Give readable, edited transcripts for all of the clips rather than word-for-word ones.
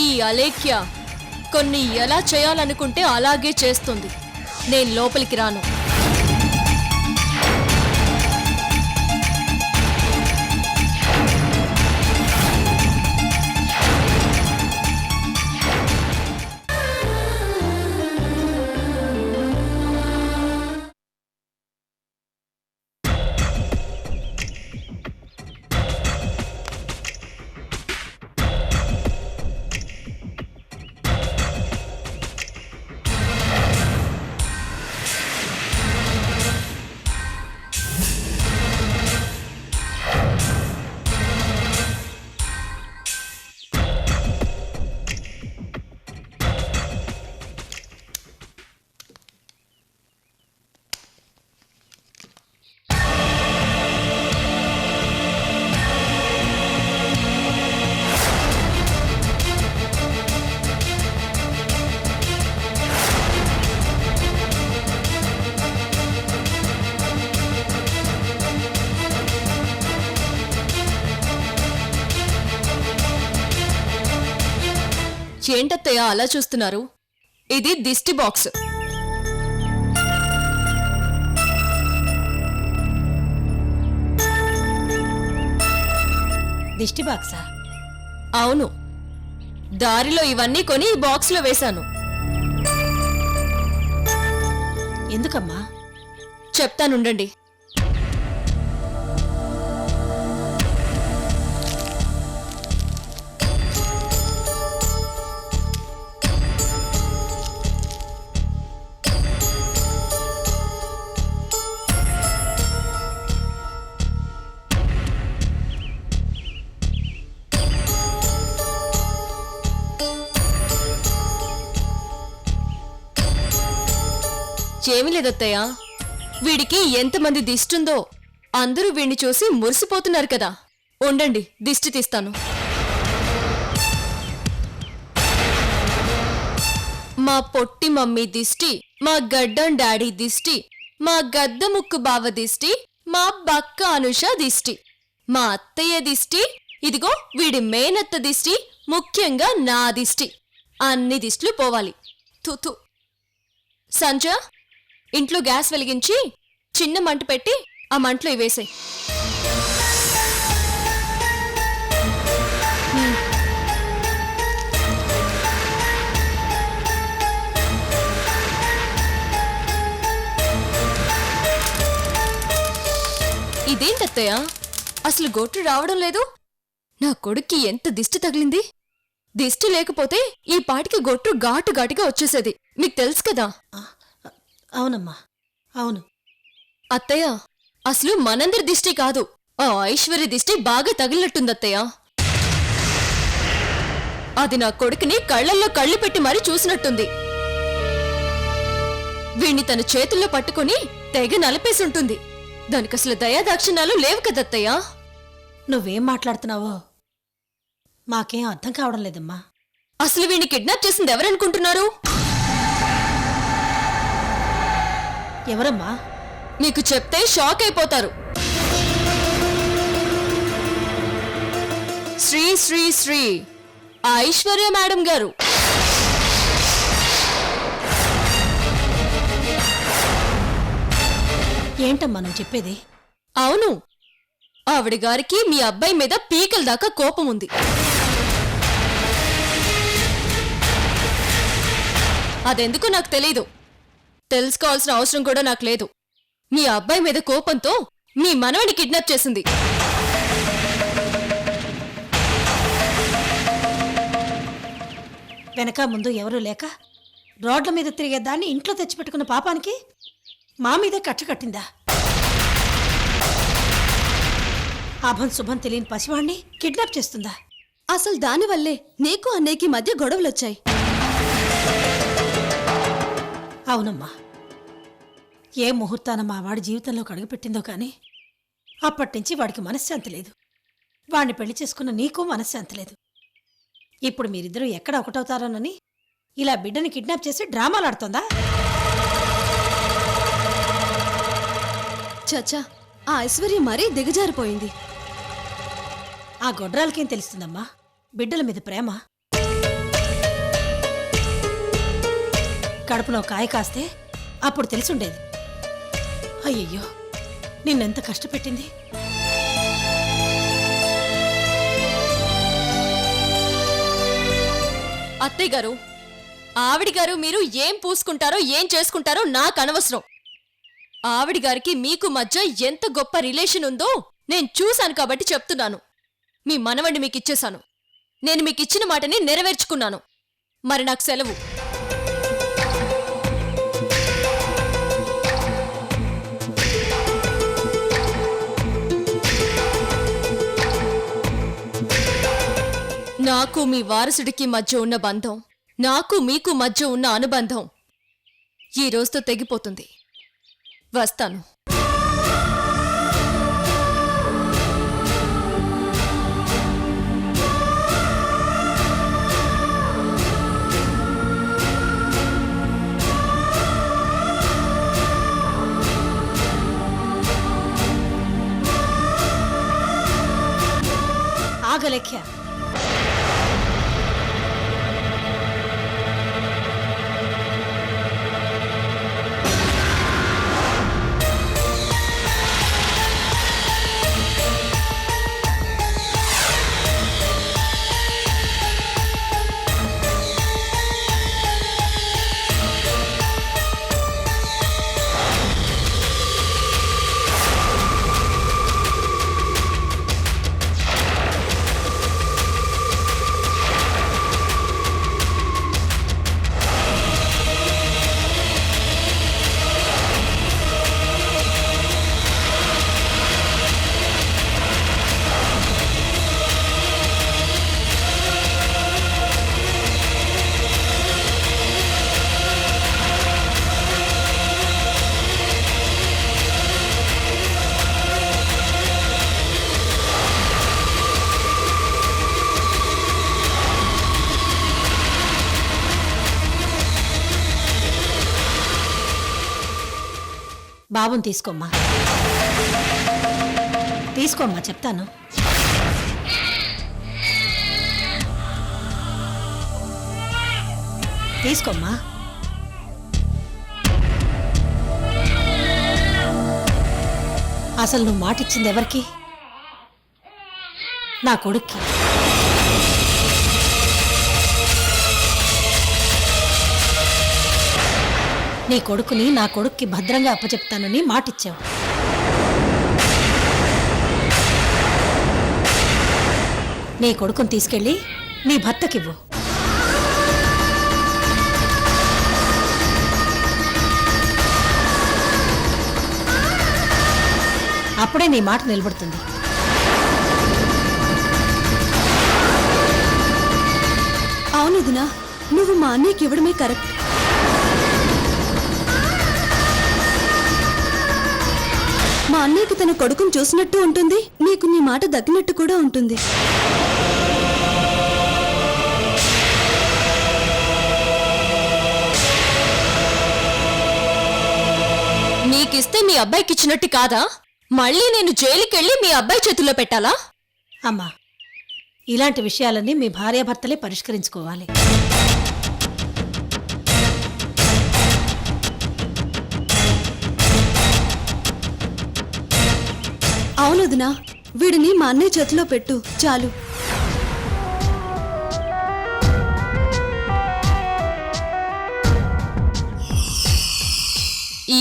ఈ అలేఖ్య కొన్ని ఎలా చేయాలనుకుంటే అలాగే చేస్తుంది. నేను లోపలికి రాను. ఏంటత్తయ్య అలా చూస్తున్నారు? ఇది దిష్టి బాక్స్. దిష్టి బాక్సా? అవును, దారిలో ఇవన్నీ కొని ఈ బాక్స్ లో వేశాను. ఎందుకమ్మా? చెప్తానుండండి. ఏమీ లేదత్తయ్య, వీడికి ఎంతమంది దిష్టుందో అందరూ వీడిని చూసి మురిసిపోతున్నారు కదా. ఉండండి, దిష్టి తీస్తాను. మా పొట్టి మమ్మీ దిష్టి, మా గడ్డం డాడీ దిష్టి, మా గద్ద ముక్కు బావ దిష్టి, మా బక్క అనుష దిష్టి, మా అత్తయ్య దిష్టి, ఇదిగో వీడి మేనత్త దిష్టి, ముఖ్యంగా నా దిష్టి. అన్ని దిష్టిలు పోవాలి. తుతు. సంజ, ఇంట్లో గ్యాస్ వెలిగించి చిన్న మంట పెట్టి ఆ మంటలో వేసాయి. ఇదేంటత్తయ్య, అసలు గొట్టు రావడం లేదు? నా కొడుక్కి ఎంత దిష్టి తగిలింది. దిష్టి లేకపోతే ఈ పాటికి గొట్టు ఘాటు ఘాటుగా వచ్చేసేది. మీకు తెలుసు కదా. అవునమ్మా, అవును. అత్తయ్య, అసలు మనందరి దిష్టి కాదు, ఆ ఐశ్వర్య దిష్టి బాగా తగిలినట్టుందత్తయ్య. అది నా కొడుకుని కళ్లల్లో కళ్ళు పెట్టి మరీ చూసినట్టుంది. వీణ్ణి తన చేతుల్లో పట్టుకుని తెగ నలిపేసుంటుంది. దానికసలు దయాదాక్షిణ్యాలు లేవు కదత్తయ్య. నువ్వేం మాట్లాడుతున్నావో మాకేం అర్థం కావడం లేదమ్మా. అసలు వీణ్ణి కిడ్నాప్ చేసింది ఎవరనుకుంటున్నారు? ఎవరమ్మా? మీకు చెప్తే షాక్ అయిపోతారు. శ్రీ శ్రీ శ్రీ ఐశ్వర్య మేడం గారు. ఏంటమ్మా నువ్వు చెప్పేది? అవును, ఆవిడ గారికి మీ అబ్బాయి మీద పీకల దాకా కోపం ఉంది. అదెందుకు నాకు తెలీదు, తెలుసుకోవాల్సిన అవసరం కూడా నాకు లేదు. మీ అబ్బాయి మీద కోపంతో మీ మనవడిని కిడ్నాప్ చేసింది. వెనక ముందు ఎవరూ లేక రోడ్ల మీద తిరిగేదాన్ని ఇంట్లో తెచ్చిపెట్టుకున్న పాపానికి మా మీదే కట్ట కట్టిందా? అభం శుభం తెలియని పసివాణ్ణి కిడ్నాప్ చేస్తుందా? అసలు దానివల్లే నీకు అన్నయ్యకి మధ్య గొడవలొచ్చాయి. అవునమ్మా, ఏ ముహూర్తాన మా వాడి జీవితంలోకి అడుగుపెట్టిందో కానీ అప్పటినుంచి వాడికి మనశ్శాంతి లేదు. వాడిని పెళ్లి చేసుకున్న నీకు మనశ్శాంతి లేదు. ఇప్పుడు మీరిద్దరూ ఎక్కడ ఒకటవుతారోనని ఇలా బిడ్డని కిడ్నాప్ చేసి డ్రామాలాడుతోందా? చచ్చా, ఆ ఐశ్వర్య మరీ దిగజారిపోయింది. ఆ గొడ్రాలకేం తెలుస్తుందమ్మా బిడ్డల మీద ప్రేమ? కడుపులో కాయ కాస్తే అప్పుడు తెలిసుండేది. అయ్యయ్యో, నిన్నెంత కష్టపెట్టింది. అత్తయ్య గారు, ఆవిడ గారు మీరు ఏం పూసుకుంటారో ఏం చేసుకుంటారో నాకు అనవసరం. ఆవిడ గారికి మీకు మధ్య ఎంత గొప్ప రిలేషన్ ఉందో నేను చూశాను కాబట్టి చెప్తున్నాను. మీ మనవణ్ణి మీకు ఇచ్చేశాను. నేను మీకు ఇచ్చిన మాటని నెరవేర్చుకున్నాను. మరి నాకు సెలవు. నాకు మీ వారసుడికి మధ్య ఉన్న బంధం, నాకు మీకు మధ్య ఉన్న అనుబంధం ఈ రోజుతో తెగిపోతుంది. వస్తాను. ఆగలేఖ్య, బాబుని తీసుకోమ్మా. తీసుకోమ్మా, చెప్తాను. తీసుకోమ్మా. అసలు నువ్వు మాటిచ్చింది ఎవరికి? నా కొడుక్కి. నీ కొడుకుని నా కొడుక్కి భద్రంగా అప్పచెప్తానని మాటిచ్చావు. నీ కొడుకుని తీసుకెళ్ళి నీ భర్తకివ్వు. అప్పుడే నీ మాట నిలబడుతుంది. అవును వదినా, నువ్వు మా అన్నయ్యకి ఇవ్వడమే కరెక్ట్. మా అన్నయ్యకి తన కొడుకుని చూసినట్టు ఉంటుంది, నీకు నీ మాట దక్కినట్టు కూడా ఉంటుంది. నీకిస్తే మీ అబ్బాయికి ఇచ్చినట్టు కాదా? మళ్ళీ నేను జైలుకెళ్ళి మీ అబ్బాయి చేతుల్లో పెట్టాలా? అమ్మా, ఇలాంటి విషయాలన్నీ మీ భార్యాభర్తలే పరిష్కరించుకోవాలి. అవును వదినా, వీడిని మా అన్నయ్య చేతిలో పెట్టు చాలు.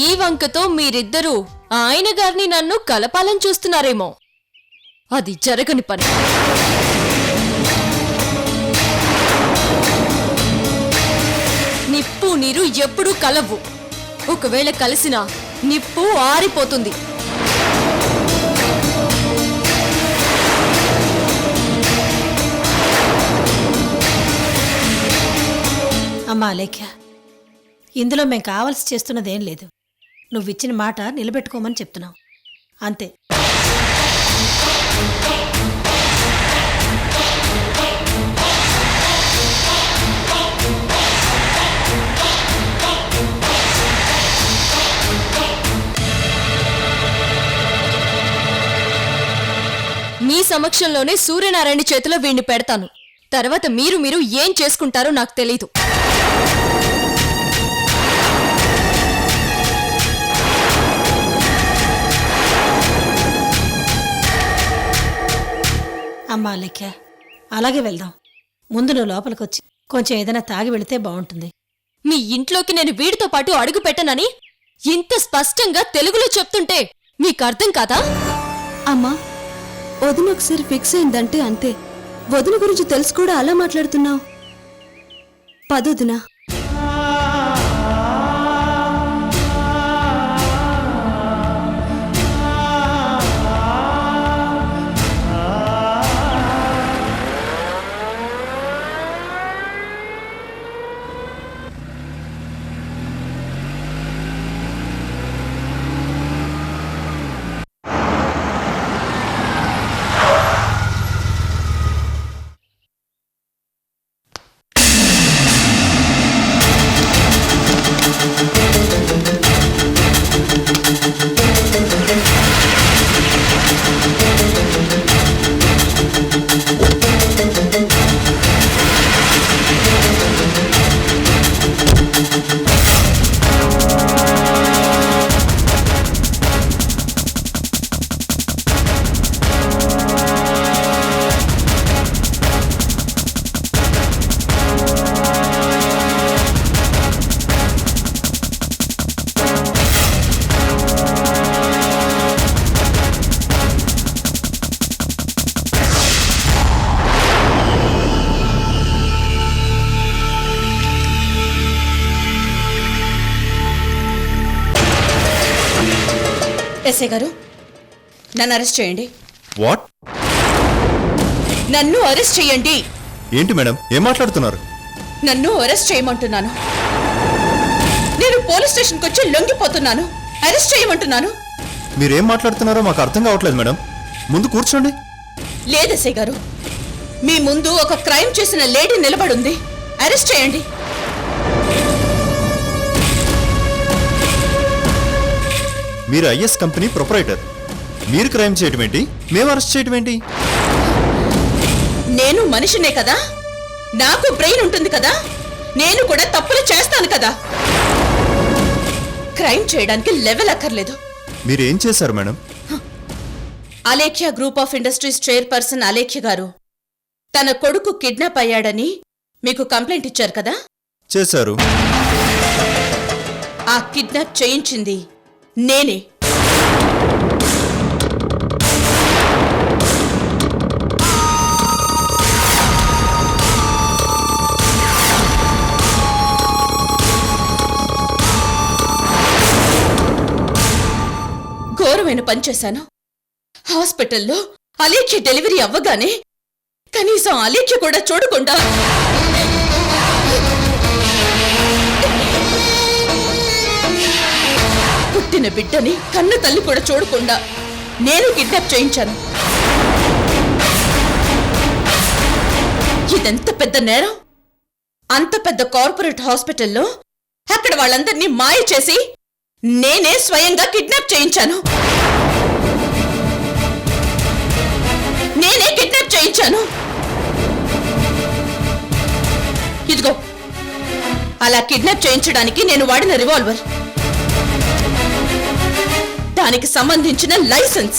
ఈ వంకతో మీరిద్దరూ ఆయన గారిని నన్ను కలపాలని చూస్తున్నారేమో. అది జరగని పని. నిప్పు నీరు ఎప్పుడూ కలవు. ఒకవేళ కలిసినా నిప్పు ఆరిపోతుంది. అమ్మా లేఖ్య, ఇందులో మేం కావాల్సి చేస్తున్నదేం లేదు. నువ్విచ్చిన మాట నిలబెట్టుకోమని చెప్తున్నావు అంతే. మీ సమక్షంలోనే సూర్యనారాయణ చేతిలో వీణ్ణి పెడతాను. తర్వాత మీరు ఏం చేసుకుంటారో నాకు తెలీదు. అమ్మా లేఖ్య, అలాగే వెళ్దాం. ముందు నువ్వు లోపలికొచ్చి కొంచెం ఏదైనా తాగి వెళితే బాగుంటుంది. మీ ఇంట్లోకి నేను వీడితో పాటు అడుగు పెట్టనని ఇంత స్పష్టంగా తెలుగులో చెప్తుంటే మీకర్థం కాదా? అమ్మా, వదిన ఒకసారి ఫిక్స్ అయిందంటే అంతే. వదిన గురించి తెలుసు కూడా అలా మాట్లాడుతున్నావు. పదొదినా. ఎస్ఐ గారు, నన్ను అరెస్ట్ చేయండి. వాట్? నన్ను అరెస్ట్ చేయండి. ఏంటి మేడం, ఏం మాట్లాడుతున్నారు? నన్ను అరెస్ట్ చేయమంటున్నాను. నేను పోలీస్ స్టేషన్కి వచ్చి లొంగిపోతున్నాను. అరెస్ట్ చేయమంటున్నాను. మీరేం మాట్లాడుతున్నారో మాకు అర్థం కావట్లేదు మేడం. ముందు కూర్చోండి. లేదు ఎస్ఐ గారు, మీ ముందు ఒక క్రైమ్ చేసిన లేడీ నిలబడుంది. అరెస్ట్ చేయండి. మీరు ఐఎస్ కంపెనీ ప్రొపరైటర్. మీరు క్రైమ్ చేయటం ఏంటి, మేము అరెస్ట్ చేయటం ఏంటి? నేను మనిషినే కదా, నాకు బ్రెయిన్ ఉంటుంది కదా, నేను కూడా తప్పులు చేస్తాను కదా. క్రైమ్ చేయడానికి లెవెల్ అక్కర్లేదు. మీరేం చేశారు madam? Alekhya group of industries chairperson Alekhya గారు తన కొడుకు కిడ్నాప్ అయ్యాడని మీకు కంప్లైంట్ ఇచ్చారు కదా. చేశారు. ఆ కిడ్నాప్ చేయించింది నేనే. ఘోరమైన పనిచేశాను. హాస్పిటల్లో అలేఖ్య డెలివరీ అవ్వగానే కనీసం అలేఖ్య కూడా చూడకుండా పుట్టిన బిడ్డని కన్న తల్లి కూడా చూడకుండా నేను కిడ్నాప్ చేయించాను. ఇదెంత పెద్ద నేరం. అంత పెద్ద కార్పొరేట్ హాస్పిటల్లో అక్కడ వాళ్ళందరినీ మాయ చేసి నేనే స్వయంగా కిడ్నాప్ చేయించాను. నేనే కిడ్నాప్ చేయించాను. ఇదిగో, అలా కిడ్నాప్ చేయించడానికి నేను వాడిన రివాల్వర్, దానికి సంబంధించిన లైసెన్స్,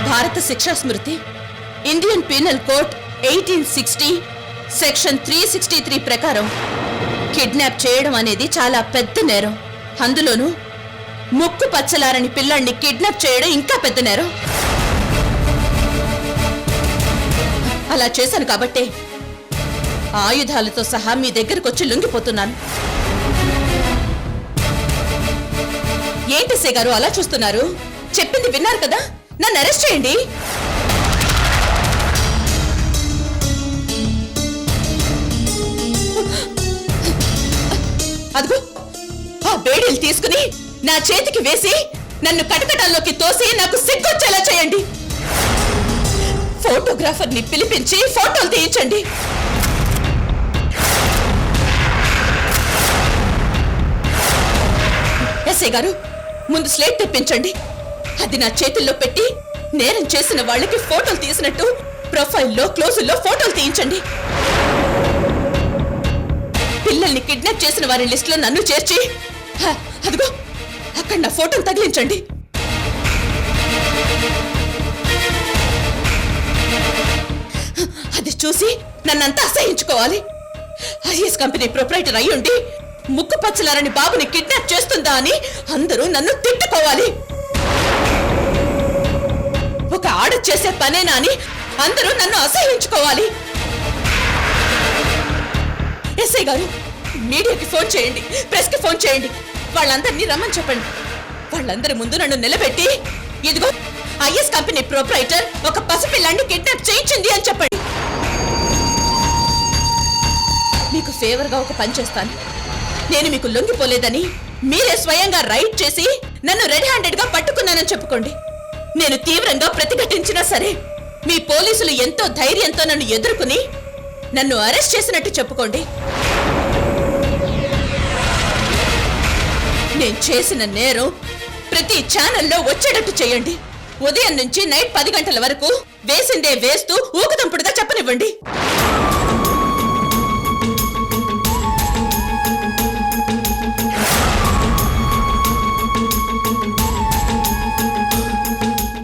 భారత శిక్షా స్మృతి, ఇండియన్ పీనల్ కోడ్ 1860 సెక్షన్ 363 ప్రకారం కిడ్నాప్ చేయడం అనేది చాలా పెద్ద నేరం. అందులోనూ ముక్కు పచ్చలారని పిల్లాన్ని కిడ్నాప్ చేయడం ఇంకా పెద్ద నేరం. అలా చేశాను కాబట్టే ఆయుధాలతో సహా మీ దగ్గరకు వచ్చి లొంగిపోతున్నాను. ఏంటి సే గారు అలా చూస్తున్నారు? చెప్పింది విన్నారు కదా, నన్ను అరెస్ట్ చేయండి. అదిగో ఆ బేడీలు తీసుకుని నా చేతికి వేసి నన్ను కటకటాల్లోకి తోసి నాకు సిగ్గొచ్చేలా చేయండి. ఫోటోగ్రాఫర్ని పిలిపించి ఫోటోలు తీయించండి. ఎస్ఐ గారు, ముందు స్లేట్ తెప్పించండి. అది నా చేతుల్లో పెట్టి నేరం చేసిన వాళ్ళకి ఫోటోలు తీసినట్టు ప్రొఫైల్లో క్లోజుల్లో ఫోటోలు తీయించండి. పిల్లల్ని కిడ్నాప్ చేసిన వారి లిస్టులో నన్ను చేర్చి అదిగో అక్కడ నా ఫోటోను తగిలించండి. అది చూసి నన్నంతా అసహించుకోవాలి. ఐఎస్ కంపెనీ ప్రొప్రైటర్ అయ్యుండి ముక్కు పచ్చలారని బాబుని కిడ్నాప్ చేస్తుందా అని అందరూ నన్ను తిట్టుకోవాలి. ఒక ఆడ చేసే పనేనా అని అందరూ నన్ను అసహించుకోవాలి. ఎస్ఐ గారు, మీడియాకి ఫోన్ చేయండి, ప్రెస్ కి ఫోన్ చేయండి, వాళ్ళందరినీ రమ్మని చెప్పండి. వాళ్ళందరి ముందు నన్ను నిలబెట్టి ఇదిగో ఐఎస్ కంపెనీ ప్రొప్రైటర్ ఒక పసిపిల్లాన్ని కిడ్నాప్ చేయించింది అని చెప్పండి. మీకు ఫేవర్ గా ఒక పని చేస్తాను. నేను మీకు లొంగిపోలేదని మీరే స్వయంగా రైడ్ చేసి నన్ను రెడ్ హ్యాండెడ్ గా పట్టుకున్నానని చెప్పుకోండి. నేను తీవ్రంగా ప్రతిఘటించినా సరే మీ పోలీసులు ఎంతో ధైర్యంతో నన్ను ఎదుర్కొని నన్ను అరెస్ట్ చేసినట్టు చెప్పుకోండి. నేను చేసిన నేరం ప్రతి ఛానల్లో వచ్చేటట్టు చేయండి. ఉదయం నుంచి నైట్ 10 గంటల వరకు వేసిందే వేస్తూ ఊకదంపుడుగా చెప్పనివ్వండి.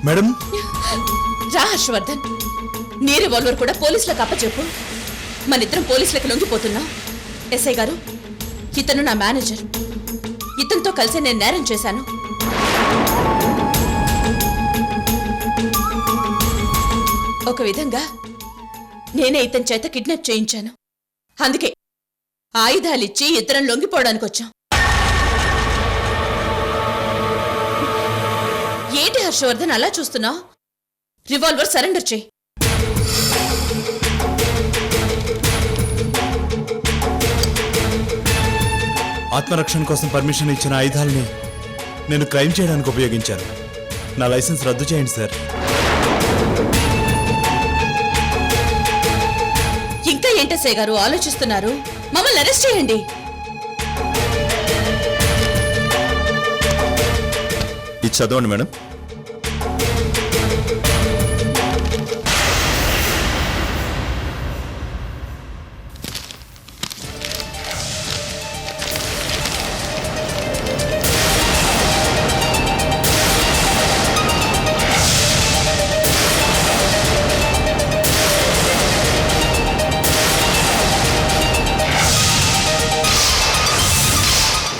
మేడం, రా హర్షవర్ధన్, నీ రివాల్వర్ కూడా పోలీసులకు అప్పచెప్పు. మనిద్దరం పోలీసులకు లొంగిపోతున్నాం. ఎస్ఐ గారు, ఇతను నా మేనేజర్. ఇతనితో కలిసి నేను నేరం చేశాను. ఒక విధంగా నేనే ఇతని చేత కిడ్నాప్ చేయించాను. అందుకే ఆయుధాలిచ్చి ఇద్దరం లొంగిపోవడానికి వచ్చాం. ఏంటి హర్షవర్ధన్ అలా చూస్తున్నావు? రివాల్వర్ సరెండర్ చేయి. ఆత్మరక్షణ కోసం పర్మిషన్ ఇచ్చిన ఆయుధాలని నేను క్రైమ్ చేయడానికి ఉపయోగించాను. నా లైసెన్స్ రద్దు చేయండి సార్. ఇంకా ఏంటసే గారు ఆలోచిస్తున్నారు? మమ్మల్ని అరెస్ట్ చేయండి. ఇది చదవండి మేడం.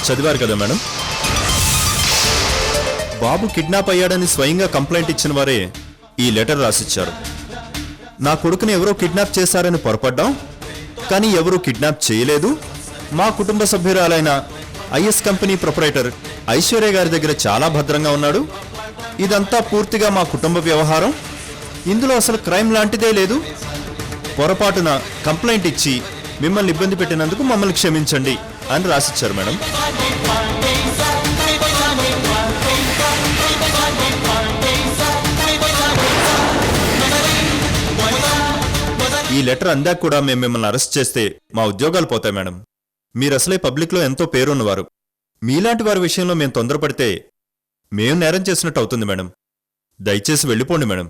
చదివారు కదా మేడం? బాబు కిడ్నాప్ అయ్యాడని స్వయంగా కంప్లైంట్ ఇచ్చిన వారే ఈ లెటర్ రాసిచ్చారు. నా కొడుకుని ఎవరో కిడ్నాప్ చేశారని పొరపడ్డాం, కానీ ఎవరూ కిడ్నాప్ చేయలేదు. మా కుటుంబ సభ్యురాలైన ఐఎస్ కంపెనీ ప్రొపరైటర్ ఐశ్వర్య గారి దగ్గర చాలా భద్రంగా ఉన్నాడు. ఇదంతా పూర్తిగా మా కుటుంబ వ్యవహారం. ఇందులో అసలు క్రైమ్ లాంటిదే లేదు. పొరపాటున కంప్లైంట్ ఇచ్చి మిమ్మల్ని ఇబ్బంది పెట్టినందుకు మమ్మల్ని క్షమించండి అని రాసిచ్చారు మేడం. ఈ లెటర్ అందాక కూడా మేము మిమ్మల్ని అరెస్ట్ చేస్తే మా ఉద్యోగాలు పోతాయి మేడం. మీరు అసలే పబ్లిక్లో ఎంతో పేరున్నవారు. మీలాంటి వారి విషయంలో మేము తొందరపడితే మేము నేరం చేసినట్టు అవుతుంది మేడం. దయచేసి వెళ్ళిపోండి మేడం.